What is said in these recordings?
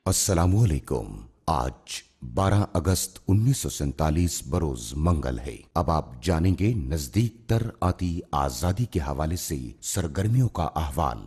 السلام علیکم۔ آج 12 اگست 1947 بروز منگل ہے۔ اب آپ جانیں گے نزدیک تر آتی آزادی کے حوالے سے سرگرمیوں کا احوال۔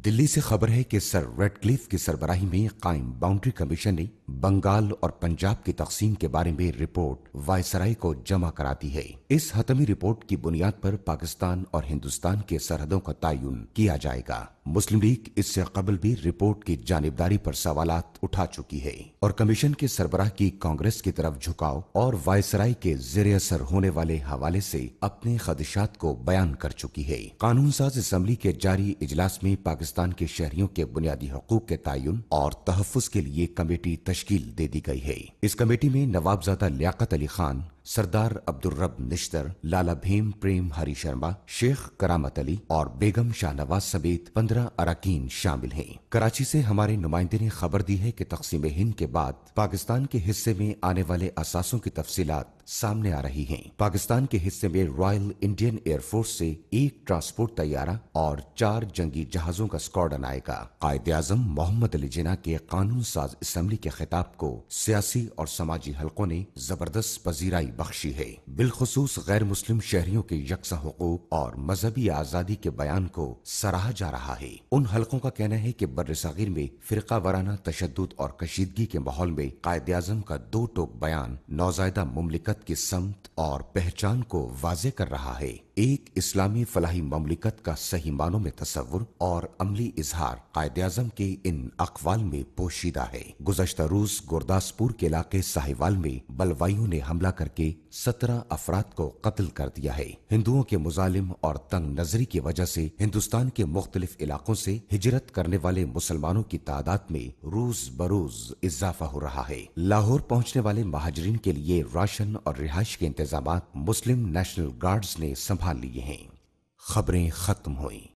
دلی سے خبر ہے کہ سر ریڈ کلیف کی سربراہی میں قائم باؤنڈری کمیشن نے بنگال اور پنجاب کی تقسیم کے بارے میں رپورٹ وائسرائے کو جمع کرا دی ہے۔ اس حتمی رپورٹ کی بنیاد پر پاکستان اور ہندوستان کے سرحدوں کا تعین کیا جائے گا۔ مسلم لیگ اس سے قبل بھی رپورٹ کی جانبداری پر سوالات اٹھا چکی ہے اور کمیشن کے سربراہ کی کانگریس کی طرف جھکاؤ اور وائسرائے کے زیر اثر ہونے والے حوالے سے اپنے خدشات کو بیان کر چکی ہے۔ قانون ساز اسمبلی کے جاری اجلاس میں پاکستان کے شہریوں کے بنیادی حقوق کے تعین اور تحفظ کے لیے کمیٹی تشکیل دے دی گئی ہے۔ اس کمیٹی میں نوابزادہ لیاقت علی خان، سردار عبدالرب نشتر، لالا بھیم پریم ہری شرما، شیخ کرامت علی اور بیگم شاہ نواز سمیت 15 اراکین شامل ہیں۔ کراچی سے ہمارے نمائندے نے خبر دی ہے کہ تقسیم ہند کے بعد پاکستان کے حصے میں آنے والے اثاثوں کی تفصیلات سامنے آ رہی ہیں۔ پاکستان کے حصے میں رائل انڈین ایئر فورس سے ایک ٹرانسپورٹ طیارہ اور 4 جنگی جہازوں کا اسکواڈرن آئے گا۔ قائد اعظم محمد علی جناح کے قانون ساز اسمبلی کے خطاب کو سیاسی اور سماجی حلقوں نے زبردست پذیرائی بخشی ہے۔ بالخصوص غیر مسلم شہریوں کے یکساں حقوق اور مذہبی آزادی کے بیان کو سراہا جا رہا ہے۔ ان حلقوں کا کہنا ہے کہ بر صغیر میں فرقہ وارانہ تشدد اور کشیدگی کے ماحول میں قائد اعظم کا 2 ٹوک بیان نوزائیدہ مملکت کی سمت اور پہچان کو واضح کر رہا ہے۔ ایک اسلامی فلاحی مملکت کا صحیح معنوں میں تصور اور عملی اظہار قائد اعظم کے ان اقوال میں پوشیدہ ہے۔ گزشتہ روز گرداسپور کے علاقے ساہیوال میں بلوائیوں نے حملہ کر کے 17 افراد کو قتل کر دیا ہے۔ ہندوؤں کے مظالم اور تنگ نظری کی وجہ سے ہندوستان کے مختلف علاقوں سے ہجرت کرنے والے مسلمانوں کی تعداد میں روز بروز اضافہ ہو رہا ہے۔ لاہور پہنچنے والے مہاجرین کے لیے راشن اور رہائش کے انتظامات مسلم نیشنل گارڈز نے سنبھال لیے ہیں۔ خبریں ختم ہوئیں۔